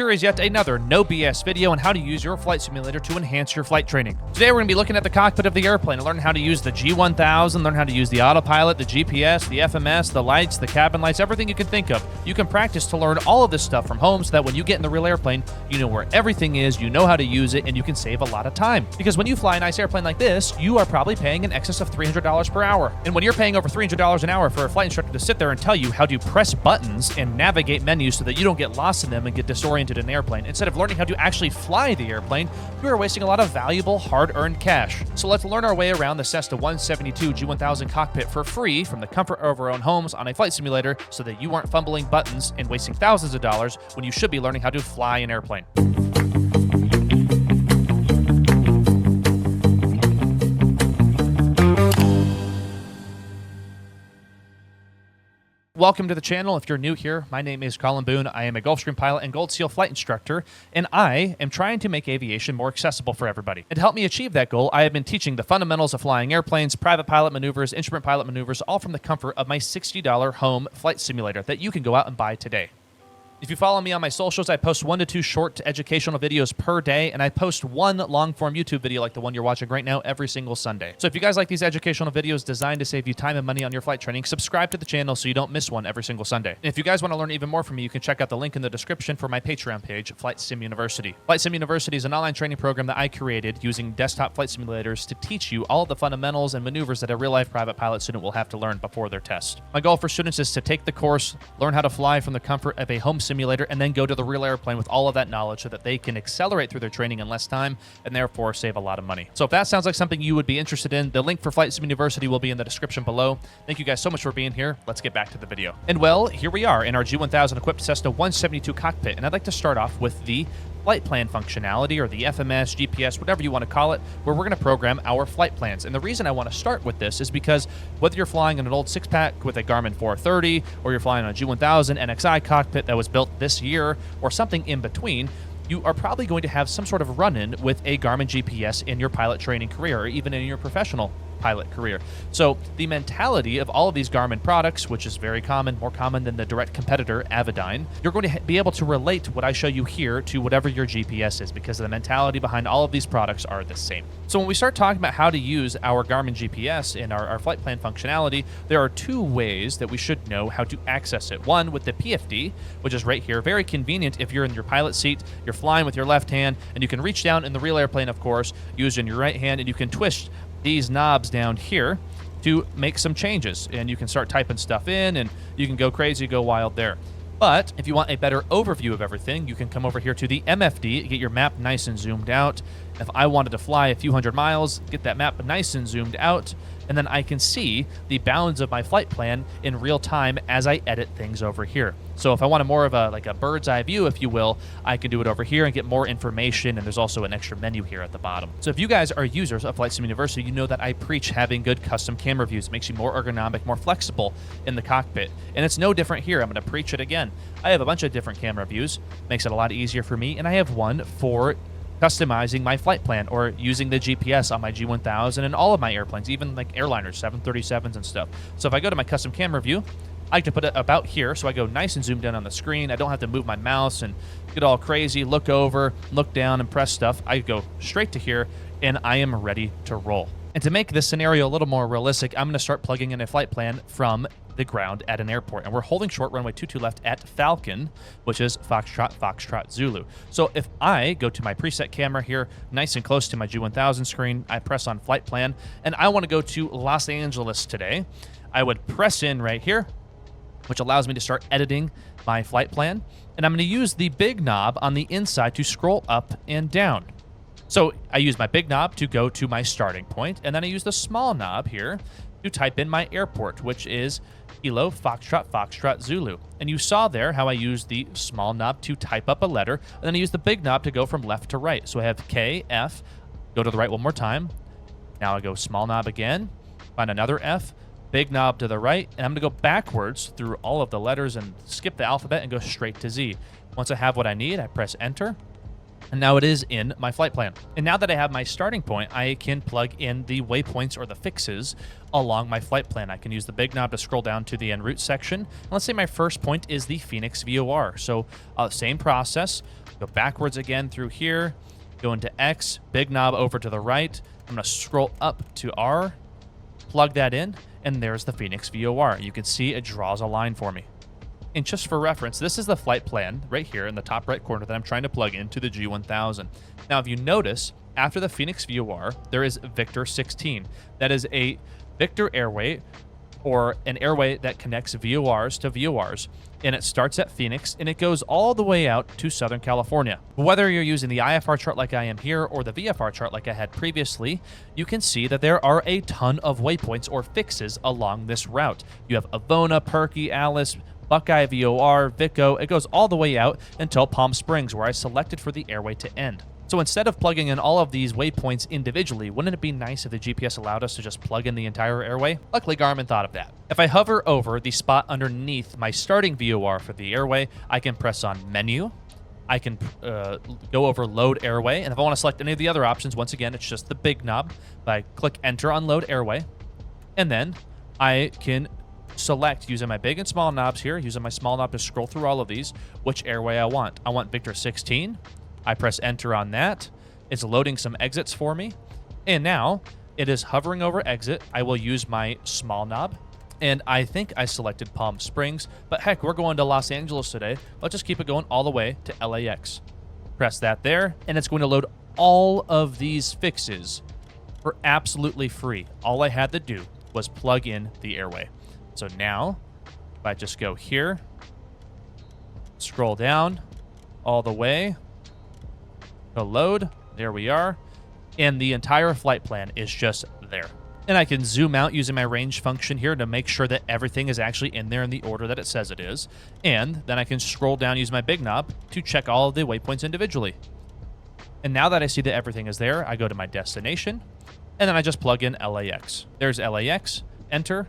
here is yet another no BS video on how to use your flight simulator to enhance your flight training. Today we're going to be looking at the cockpit of the airplane and learning how to use the G1000, learn how to use the autopilot, the GPS, the FMS, the lights, the cabin lights, everything you can think of. You can practice to learn all of this stuff from home so that when you get in the real airplane, you know where everything is, you know how to use it, and you can save a lot of time. Because when you fly a nice airplane like this, you are probably paying in excess of $300 per hour. And when you're paying over $300 an hour for a flight instructor to sit there and tell you how to press buttons and navigate menus so that you don't get lost in them and get disoriented in an airplane, instead of learning how to actually fly the airplane, you are wasting a lot of valuable, hard-earned cash. So let's learn our way around the Cessna 172 G1000 cockpit for free from the comfort of our own homes on a flight simulator so that you aren't fumbling buttons and wasting thousands of dollars when you should be learning how to fly an airplane. Welcome to the channel. If you're new here, my name is Colin Boone. I am a Gulfstream pilot and Gold Seal flight instructor, and I am trying to make aviation more accessible for everybody. And to help me achieve that goal, I have been teaching the fundamentals of flying airplanes, private pilot maneuvers, instrument pilot maneuvers, all from the comfort of my $60 home flight simulator that you can go out and buy today. If you follow me on my socials, I post 1 to 2 short educational videos per day, and I post 1 long-form YouTube video like the one you're watching right now every single Sunday. So if you guys like these educational videos designed to save you time and money on your flight training, subscribe to the channel so you don't miss one every single Sunday. And if you guys want to learn even more from me, you can check out the link in the description for my Patreon page, Flight Sim University. Flight Sim University is an online training program that I created using desktop flight simulators to teach you all of the fundamentals and maneuvers that a real-life private pilot student will have to learn before their test. My goal for students is to take the course, learn how to fly from the comfort of a home simulator, and then go to the real airplane with all of that knowledge so that they can accelerate through their training in less time and therefore save a lot of money. So if that sounds like something you would be interested in, the link for Flight Sim University will be in the description below. Thank you guys so much for being here. Let's get back to the video. And well, here we are in our G1000 equipped Cessna 172 cockpit, and I'd like to start off with the flight plan functionality, or the FMS, GPS, whatever you want to call it, where we're going to program our flight plans. And the reason I want to start with this is because whether you're flying in an old 6-pack with a Garmin 430, or you're flying on a G1000 NXI cockpit that was built this year, or something in between, you are probably going to have some sort of run-in with a Garmin GPS in your pilot training career, or even in your professional pilot career. So the mentality of all of these Garmin products, which is very common, more common than the direct competitor Avionics, you're going to be able to relate what I show you here to whatever your GPS is, because the mentality behind all of these products are the same. So when we start talking about how to use our Garmin GPS in our flight plan functionality, there are 2 ways that we should know how to access it. One with the PFD, which is right here, very convenient if you're in your pilot seat, you're flying with your left hand, and you can reach down in the real airplane, of course, using your right hand, and you can twist these knobs down here to make some changes, and you can start typing stuff in, and you can go crazy, go wild there. But if you want a better overview of everything, you can come over here to the MFD, get your map nice and zoomed out. If I wanted to fly a few hundred miles, get that map nice and zoomed out, and then I can see the bounds of my flight plan in real time as I edit things over here. So if I want more of a bird's eye view, if you will, I can do it over here and get more information, and there's also an extra menu here at the bottom. So if you guys are users of Flight Sim University, you know that I preach having good custom camera views. It makes you more ergonomic, more flexible in the cockpit. And it's no different here. I'm going to preach it again. I have a bunch of different camera views. Makes it a lot easier for me, and I have one for customizing my flight plan or using the GPS on my G1000 and all of my airplanes, even like airliners, 737s and stuff. So if I go to my custom camera view, I like to put it about here so I go nice and zoomed in on the screen. I don't have to move my mouse and get all crazy, look over, look down, and press stuff. I go straight to here, and I am ready to roll. And to make this scenario a little more realistic, I'm going to start plugging in a flight plan from the ground at an airport, and we're holding short runway 22 left at Falcon, which is Foxtrot, Foxtrot, Zulu. So if I go to my preset camera here, nice and close to my G1000 screen, I press on flight plan, and I want to go to Los Angeles today, I would press in right here, which allows me to start editing my flight plan, and I'm going to use the big knob on the inside to scroll up and down. So I use my big knob to go to my starting point, and then I use the small knob here to type in my airport, which is Kilo Foxtrot Foxtrot Zulu. And you saw there how I used the small knob to type up a letter, and then I use the big knob to go from left to right. So I have K, F, go to the right one more time. Now I go small knob again, find another F, big knob to the right, and I'm going to go backwards through all of the letters and skip the alphabet and go straight to Z. Once I have what I need, I press enter, And now it is in my flight plan. And now that I have my starting point, I can plug in the waypoints or the fixes along my flight plan. I can use the big knob to scroll down to the en route section. And let's say my first point is the Phoenix VOR. So same process, go backwards again through here, go into X, big knob over to the right. I'm going to scroll up to R, plug that in, and there's the Phoenix VOR. You can see it draws a line for me. And just for reference, this is the flight plan right here in the top right corner that I'm trying to plug into the G1000. Now, if you notice, after the Phoenix VOR, there is Victor 16. That is a Victor airway, or an airway that connects VORs to VORs. And it starts at Phoenix, and it goes all the way out to Southern California. Whether you're using the IFR chart like I am here, or the VFR chart like I had previously, you can see that there are a ton of waypoints or fixes along this route. You have Avona, Perky, Alice, Buckeye, VOR, Vico. It goes all the way out until Palm Springs, where I selected for the airway to end. So instead of plugging in all of these waypoints individually, wouldn't it be nice if the GPS allowed us to just plug in the entire airway? Luckily, Garmin thought of that. If I hover over the spot underneath my starting VOR for the airway, I can press on Menu. I can go over Load Airway. And if I want to select any of the other options, once again, it's just the big knob. I click Enter on Load Airway. And then I can select, using my big and small knobs here, using my small knob to scroll through all of these, which airway I want. I want Victor 16. I press enter on that. It's loading some exits for me. And now it is hovering over exit. I will use my small knob. And I think I selected Palm Springs, but heck, we're going to Los Angeles today. Let's just keep it going all the way to LAX. Press that there, and it's going to load all of these fixes for absolutely free. All I had to do was plug in the airway. So now, if I just go here, scroll down all the way to load, there we are, and the entire flight plan is just there. And I can zoom out using my range function here to make sure that everything is actually in there in the order that it says it is. And then I can scroll down using my big knob to check all of the waypoints individually. And now that I see that everything is there, I go to my destination, and then I just plug in LAX. There's LAX, enter,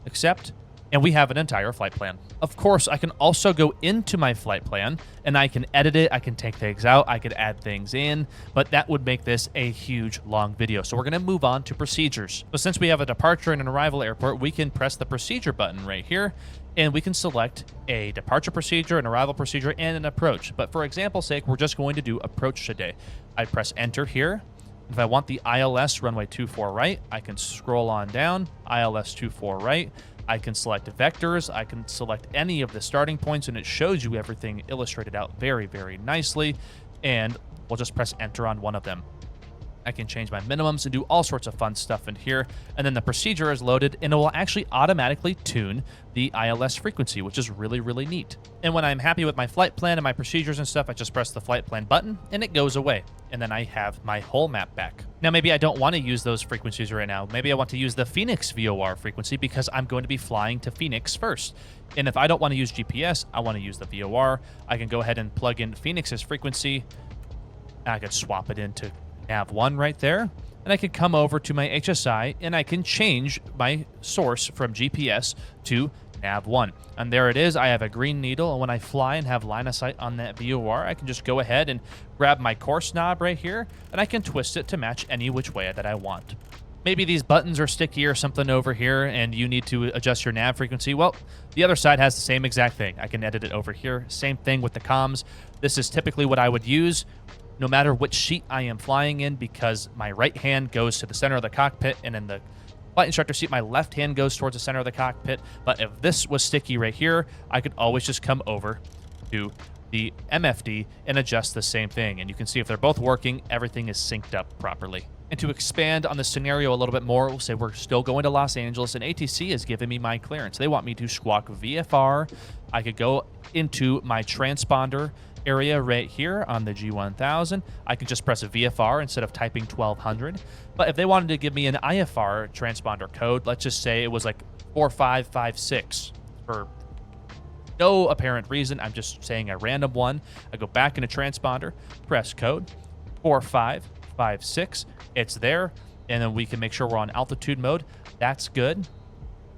accept, and we have an entire flight plan. Of course, I can also go into my flight plan and I can edit it. I can take things out. I could add things in, but that would make this a huge, long video. So we're going to move on to procedures. So since we have a departure and an arrival airport, we can press the procedure button right here, and we can select a departure procedure, an arrival procedure, and an approach. But for example's sake, we're just going to do approach today. I press enter here. If I want the ILS runway 24 right, I can scroll on down, ILS 24 right. I can select vectors. I can select any of the starting points, and it shows you everything illustrated out very, very nicely. And we'll just press enter on one of them. I can change my minimums and do all sorts of fun stuff in here. And then the procedure is loaded, and it will actually automatically tune the ILS frequency, which is really, really neat. And when I'm happy with my flight plan and my procedures and stuff, I just press the flight plan button, and it goes away. And then I have my whole map back. Now, maybe I don't want to use those frequencies right now. Maybe I want to use the Phoenix VOR frequency because I'm going to be flying to Phoenix first. And if I don't want to use GPS, I want to use the VOR. I can go ahead and plug in Phoenix's frequency. And I could swap it into Nav1 right there, and I can come over to my HSI and I can change my source from GPS to Nav1. And there it is. I have a green needle, and when I fly and have line of sight on that VOR, I can just go ahead and grab my course knob right here, and I can twist it to match any which way that I want. Maybe these buttons are sticky or something over here, and you need to adjust your nav frequency. Well, the other side has the same exact thing. I can edit it over here. Same thing with the comms. This is typically what I would use no matter which seat I am flying in, because my right hand goes to the center of the cockpit, and in the flight instructor seat, my left hand goes towards the center of the cockpit. But if this was sticky right here, I could always just come over to the MFD and adjust the same thing. And you can see if they're both working, everything is synced up properly. And to expand on the scenario a little bit more, we'll say we're still going to Los Angeles, and ATC is giving me my clearance. They want me to squawk VFR. I could go into my transponder area right here on the G1000. I can just press a VFR instead of typing 1200. But if they wanted to give me an IFR transponder code, let's just say it was like 4556 for no apparent reason. I'm just saying a random one. I go back into transponder, press code 4556. It's there, and then we can make sure we're on altitude mode. That's good.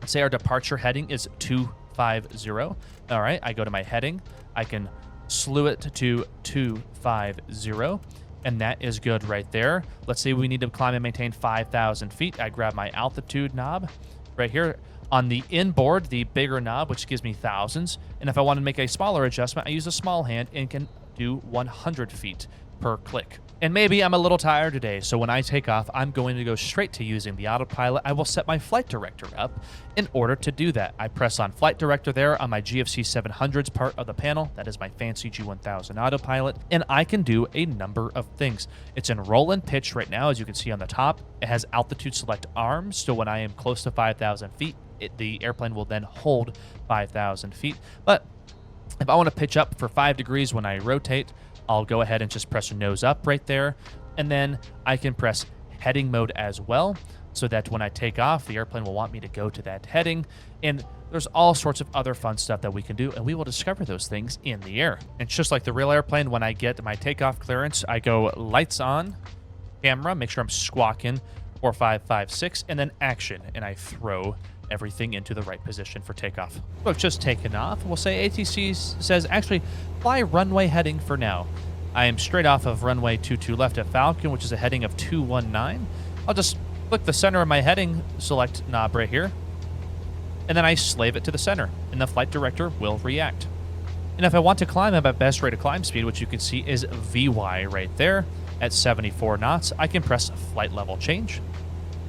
Say our departure heading is 250. All right, I go to my heading. I can slew it to 250, and that is good right there. Let's say we need to climb and maintain 5,000 feet. I grab my altitude knob right here. On the inboard, the bigger knob, which gives me thousands. And if I want to make a smaller adjustment, I use a small hand and can do 100 feet per click. And maybe I'm a little tired today, so when I take off, I'm going to go straight to using the autopilot. I will set my flight director up in order to do that. I press on flight director there on my GFC 700s part of the panel. That is my fancy G1000 autopilot, and I can do a number of things. It's in roll and pitch right now, as you can see on the top. It has altitude select arms, so when I am close to 5,000 feet, the airplane will then hold 5,000 feet. But if I want to pitch up for 5 degrees when I rotate, I'll go ahead and just press nose up right there. And then I can press heading mode as well, so that when I take off, the airplane will want me to go to that heading. And there's all sorts of other fun stuff that we can do, and we will discover those things in the air. And just like the real airplane, when I get my takeoff clearance, I go lights on, camera, make sure I'm squawking 4, 5, 5, 6, and then action, and I throw everything into the right position for takeoff. So I've just taken off. We'll say ATC says actually fly runway heading for now. I am straight off of runway 22 left at Falcon, which is a heading of 219. I'll just click the center of my heading select knob right here, and then I slave it to the center, and the flight director will react. And if I want to climb at my best rate of climb speed, which you can see is VY right there at 74 knots, I can press flight level change,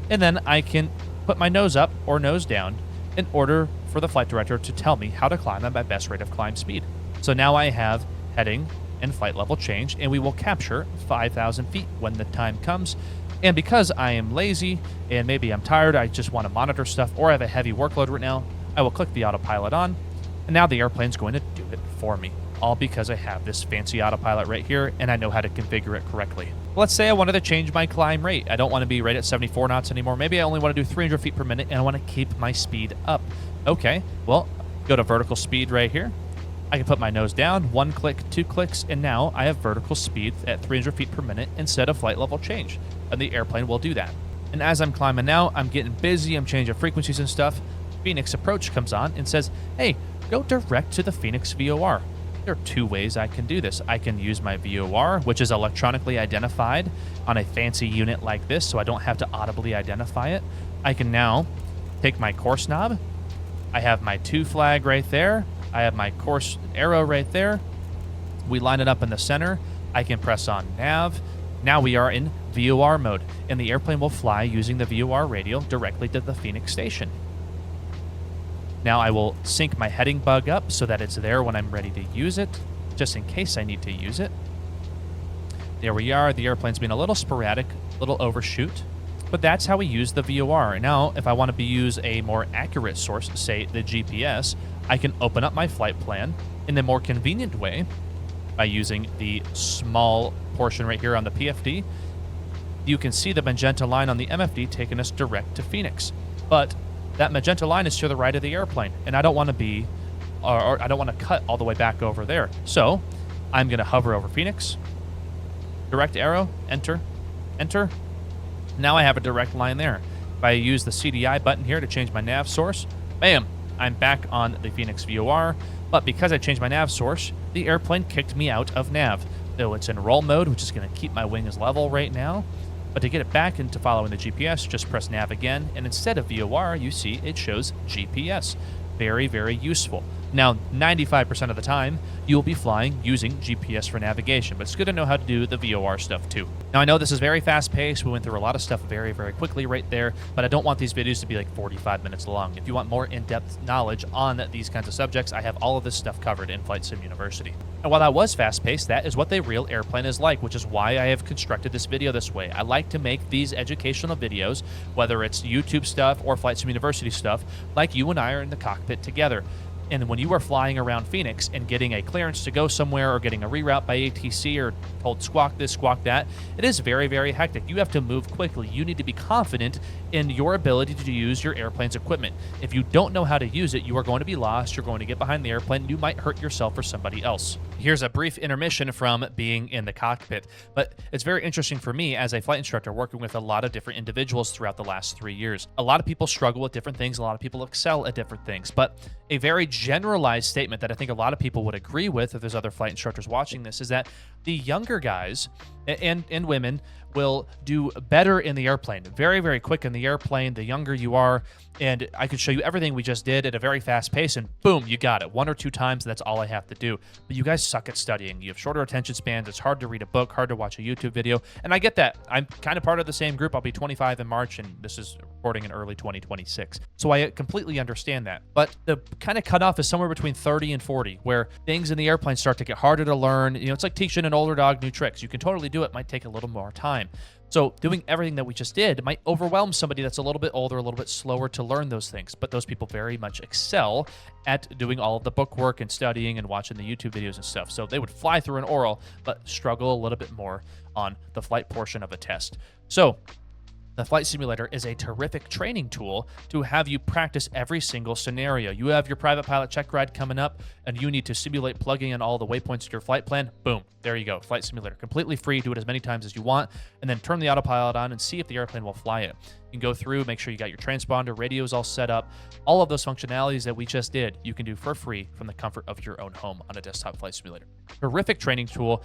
and then I can put my nose up or nose down in order for the flight director to tell me how to climb at my best rate of climb speed. So now I have heading and flight level change, and we will capture 5,000 feet when the time comes. And because I am lazy and maybe I'm tired, I just want to monitor stuff, or I have a heavy workload right now, I will click the autopilot on, and now the airplane's going to do it for me, all because I have this fancy autopilot right here and I know how to configure it correctly. Let's say I wanted to change my climb rate. I don't want to be right at 74 knots anymore. Maybe I only want to do 300 feet per minute and I want to keep my speed up. Okay, well, go to vertical speed right here. I can put my nose down, 1 click, 2 clicks, and now I have vertical speed at 300 feet per minute instead of flight level change, and the airplane will do that. And as I'm climbing now, I'm getting busy, I'm changing frequencies and stuff. Phoenix Approach comes on and says, hey, go direct to the Phoenix VOR. There are 2 ways I can do this. I can use my VOR, which is electronically identified on a fancy unit like this, so I don't have to audibly identify it. I can now take my course knob. I have my 2 flag right there. I have my course arrow right there. We line it up in the center. I can press on nav. Now we are in VOR mode, and the airplane will fly using the VOR radio directly to the Phoenix station. Now I will sync my heading bug up so that it's there when I'm ready to use it, just in case I need to use it. There we are. The airplane's been a little sporadic, a little overshoot, but that's how we use the VOR. Now, if I want to use a more accurate source, say the GPS, I can open up my flight plan in the more convenient way by using the small portion right here on the PFD. You can see the magenta line on the MFD taking us direct to Phoenix, but that magenta line is to the right of the airplane, and I don't want to be, or I don't want to cut all the way back over there. So I'm going to hover over Phoenix, direct arrow, enter, enter. Now I have a direct line there. If I use the CDI button here to change my nav source, bam, I'm back on the Phoenix VOR. But because I changed my nav source, the airplane kicked me out of nav. So it's in roll mode, which is going to keep my wings level right now. But to get it back into following the GPS, just press nav again, and instead of VOR, you see it shows GPS. Very, very useful. Now, 95% of the time, you will be flying using GPS for navigation, but it's good to know how to do the VOR stuff too. Now, I know this is very fast-paced. We went through a lot of stuff very, very quickly right there, but I don't want these videos to be like 45 minutes long. If you want more in-depth knowledge on these kinds of subjects, I have all of this stuff covered in Flight Sim University. And while that was fast-paced, that is what the real airplane is like, which is why I have constructed this video this way. I like to make these educational videos, whether it's YouTube stuff or Flight Sim University stuff, like you and I are in the cockpit together. And when you are flying around Phoenix and getting a clearance to go somewhere or getting a reroute by ATC or told squawk this, squawk that, it is very, very hectic. You have to move quickly. You need to be confident in your ability to use your airplane's equipment. If you don't know how to use it, you are going to be lost. You're going to get behind the airplane. You might hurt yourself or somebody else. Here's a brief intermission from being in the cockpit, but it's very interesting for me as a flight instructor working with a lot of different individuals throughout the last 3 years. A lot of people struggle with different things, a lot of people excel at different things, but a very generalized statement that I think a lot of people would agree with if there's other flight instructors watching this is that the younger guys and women will do better in the airplane, very, very quick in the airplane, the younger you are. And I could show you everything we just did at a very fast pace and boom, you got it. 1 or 2 times, that's all I have to do. But you guys suck at studying. You have shorter attention spans. It's hard to read a book, hard to watch a YouTube video. And I get that. I'm kind of part of the same group. I'll be 25 in March, and this is recording in early 2026. So I completely understand that. But the kind of cutoff is somewhere between 30 and 40, where things in the airplane start to get harder to learn. You know, it's like teaching an older dog new tricks. You can totally do it. Might take a little more time. So doing everything that we just did might overwhelm somebody that's a little bit older, a little bit slower to learn those things. But those people very much excel at doing all of the book work and studying and watching the YouTube videos and stuff. So they would fly through an oral, but struggle a little bit more on the flight portion of a test. So the flight simulator is a terrific training tool to have you practice every single scenario. You have your private pilot check ride coming up, and you need to simulate plugging in all the waypoints to your flight plan. Boom, there you go. Flight simulator, completely free. Do it as many times as you want, and then turn the autopilot on and see if the airplane will fly it. You can go through, make sure you got your transponder, radios all set up. All of those functionalities that we just did, you can do for free from the comfort of your own home on a desktop flight simulator. Terrific training tool.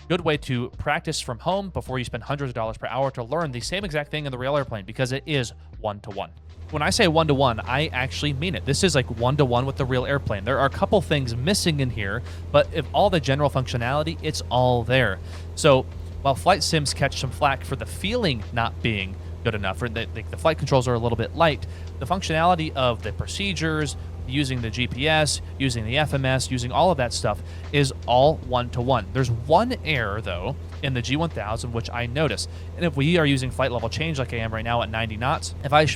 Good way to practice from home before you spend hundreds of dollars per hour to learn the same exact thing in the real airplane, because it is one-to-one. When I say one-to-one, I actually mean it. This is like one-to-one with the real airplane. There are a couple things missing in here, but if all the general functionality, it's all there. So while flight sims catch some flack for the feeling not being good enough, or the flight controls are a little bit light, the functionality of the procedures, using the GPS, using the FMS, using all of that stuff is all one-to-one. There's one error, though, in the G1000, which I notice. And if we are using flight level change like I am right now at 90 knots, if I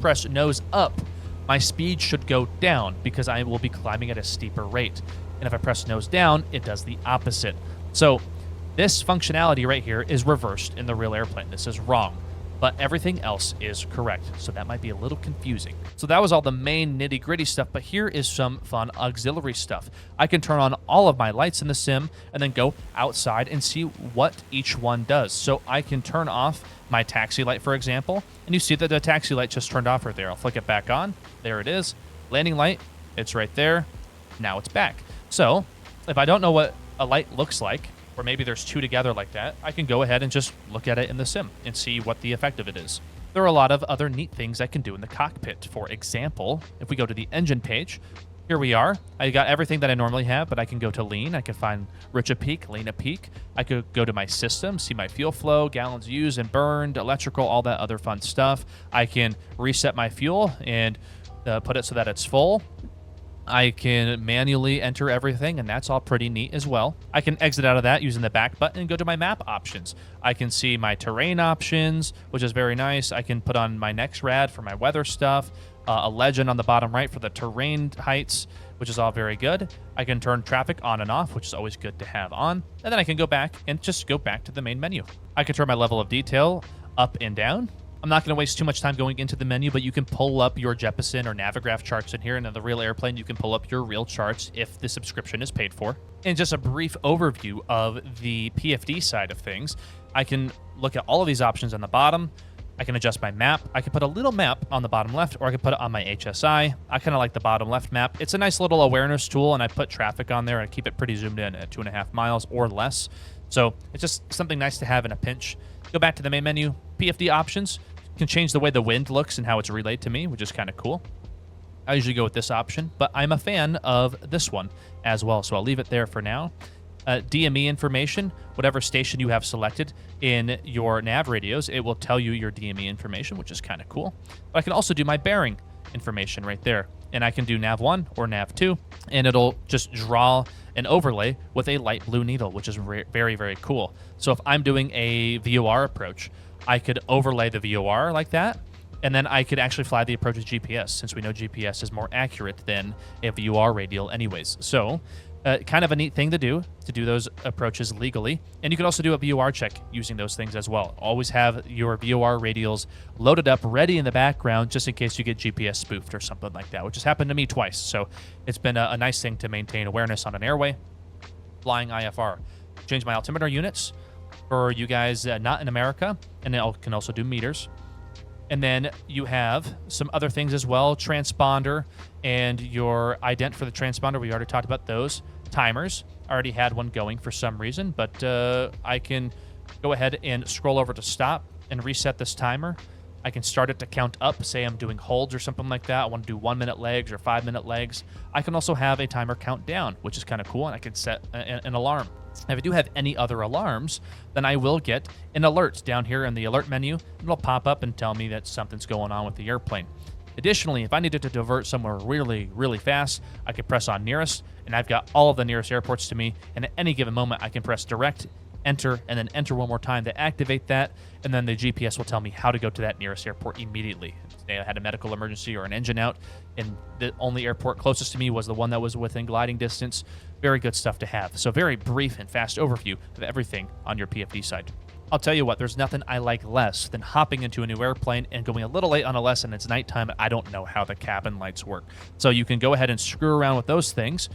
press nose up, my speed should go down because I will be climbing at a steeper rate. And if I press nose down, it does the opposite. So this functionality right here is reversed in the real airplane. This is wrong. But everything else is correct. So that might be a little confusing. So that was all the main nitty-gritty stuff, but here is some fun auxiliary stuff. I can turn on all of my lights in the sim and then go outside and see what each one does. So I can turn off my taxi light, for example, and you see that the taxi light just turned off right there. I'll flick it back on. There it is. Landing light, it's right there. Now it's back. So if I don't know what a light looks like, or maybe there's 2 together like that, I can go ahead and just look at it in the sim and see what the effect of it is. There are a lot of other neat things I can do in the cockpit. For example, if we go to the engine page, here we are. I got everything that I normally have, but I can go to lean. I can find rich a peak, lean a peak. I could go to my system, see my fuel flow, gallons used and burned, electrical, all that other fun stuff. I can reset my fuel and put it so that it's full. I can manually enter everything, and that's all pretty neat as well. I can exit out of that using the back button and go to my map options. I can see my terrain options, which is very nice. I can put on my next rad for my weather stuff, a legend on the bottom right for the terrain heights, which is all very good. I can turn traffic on and off, which is always good to have on. And then I can go back and just go back to the main menu. I can turn my level of detail up and down. I'm not going to waste too much time going into the menu, but you can pull up your Jeppesen or Navigraph charts in here. And in the real airplane, you can pull up your real charts if the subscription is paid for. And just a brief overview of the PFD side of things, I can look at all of these options on the bottom. I can adjust my map. I can put a little map on the bottom left, or I can put it on my HSI. I kind of like the bottom left map. It's a nice little awareness tool, and I put traffic on there. I keep it pretty zoomed in at 2.5 miles or less. So it's just something nice to have in a pinch. Go back to the main menu, PFD options. Can change the way the wind looks and how it's relayed to me, which is kind of cool. I usually go with this option, but I'm a fan of this one as well, so I'll leave it there for now. DME information, whatever station you have selected in your nav radios, it will tell you your DME information, which is kind of cool. But I can also do my bearing information right there, and I can do nav 1 or nav 2, and it'll just draw an overlay with a light blue needle, which is very, very cool. So if I'm doing a VOR approach, I could overlay the VOR like that, and then I could actually fly the approach with GPS, since we know GPS is more accurate than a VOR radial anyways. So kind of a neat thing to do those approaches legally. And you can also do a VOR check using those things as well. Always have your VOR radials loaded up, ready in the background, just in case you get GPS spoofed or something like that, which has happened to me twice. So it's been a nice thing to maintain awareness on an airway. flying IFR. Change my altimeter units for you guys not in America, and it can also do meters. And then you have some other things as well, transponder and your ident for the transponder. We already talked about those. Timers, I already had one going for some reason, but I can go ahead and scroll over to stop and reset this timer. I can start it to count up. Say I'm doing holds or something like that. I want to do 1 minute legs or 5 minute legs. I can also have a timer count down, which is kind of cool, and I can set an alarm. If I do have any other alarms, then I will get an alert down here in the alert menu. It'll pop up and tell me that something's going on with the airplane. Additionally, if I needed to divert somewhere really, really fast, I could press on nearest, and I've got all of the nearest airports to me, and at any given moment, I can press direct, enter, and then enter one more time to activate that, and then the GPS will tell me how to go to that nearest airport immediately. Today I had a medical emergency or an engine out, and the only airport closest to me was the one that was within gliding distance. Very good stuff to have. So very brief and fast overview of everything on your PFD side. I'll tell you what, there's nothing I like less than hopping into a new airplane and going a little late on a lesson. It's nighttime, and I don't know how the cabin lights work. So you can go ahead and screw around with those things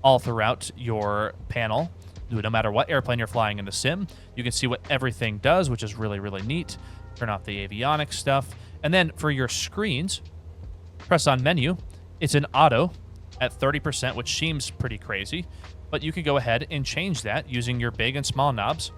all throughout your panel. No matter what airplane you're flying in the sim, you can see what everything does, which is really, really neat. Turn off the avionics stuff. And then for your screens, press on menu. It's an auto at 30%, which seems pretty crazy, but you can go ahead and change that using your big and small knobs,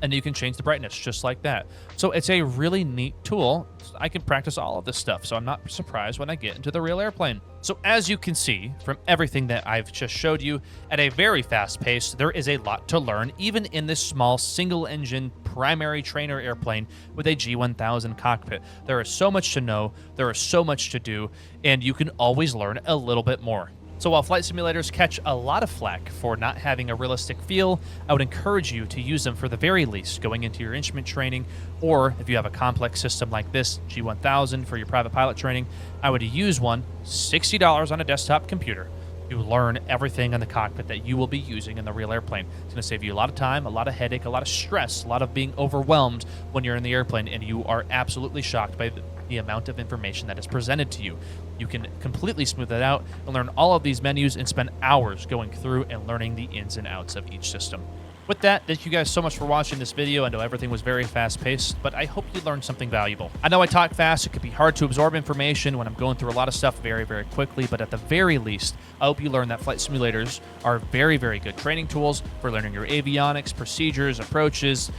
and you can change the brightness just like that. So it's a really neat tool. I can practice all of this stuff, so I'm not surprised when I get into the real airplane. So as you can see from everything that I've just showed you, at a very fast pace, there is a lot to learn, even in this small single-engine primary trainer airplane with a G1000 cockpit. There is so much to know, there is so much to do, and you can always learn a little bit more. So while flight simulators catch a lot of flack for not having a realistic feel, I would encourage you to use them for the very least going into your instrument training, or if you have a complex system like this, G1000 for your private pilot training, I would use one, $60 on a desktop computer, to learn everything in the cockpit that you will be using in the real airplane. It's going to save you a lot of time, a lot of headache, a lot of stress, a lot of being overwhelmed when you're in the airplane and you are absolutely shocked by the amount of information that is presented to you. You can completely smooth it out and learn all of these menus and spend hours going through and learning the ins and outs of each system. With that, thank you guys so much for watching this video. I know everything was very fast-paced, but I hope you learned something valuable. I know I talk fast. It could be hard to absorb information when I'm going through a lot of stuff very, very quickly, but at the very least, I hope you learned that flight simulators are very, very good training tools for learning your avionics, procedures, approaches,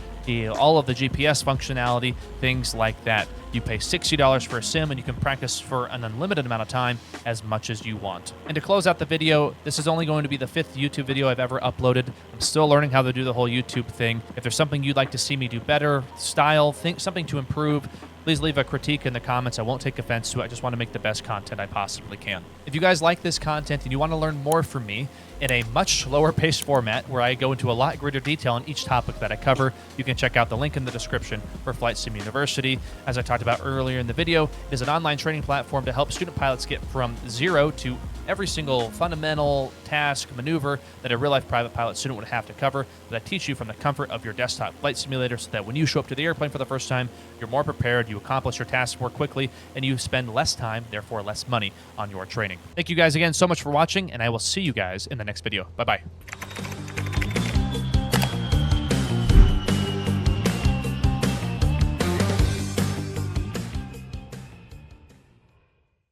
all of the GPS functionality, things like that. You pay $60 for a sim, and you can practice for an unlimited amount of time, as much as you want. And to close out the video, this is only going to be the 5th YouTube video I've ever uploaded. I'm still learning how to do the whole YouTube thing. If there's something you'd like to see me do better, style, something to improve, please leave a critique in the comments. I won't take offense to it. I just want to make the best content I possibly can. If you guys like this content and you want to learn more from me in a much slower paced format where I go into a lot greater detail on each topic that I cover, you can check out the link in the description for Flight Sim University. As I talked about earlier in the video, it is an online training platform to help student pilots get from zero to every single fundamental task, maneuver that a real-life private pilot student would have to cover, that I teach you from the comfort of your desktop flight simulator, so that when you show up to the airplane for the first time, you're more prepared, you accomplish your tasks more quickly, and you spend less time, therefore less money, on your training. Thank you guys again so much for watching, and I will see you guys in the next video. Bye-bye.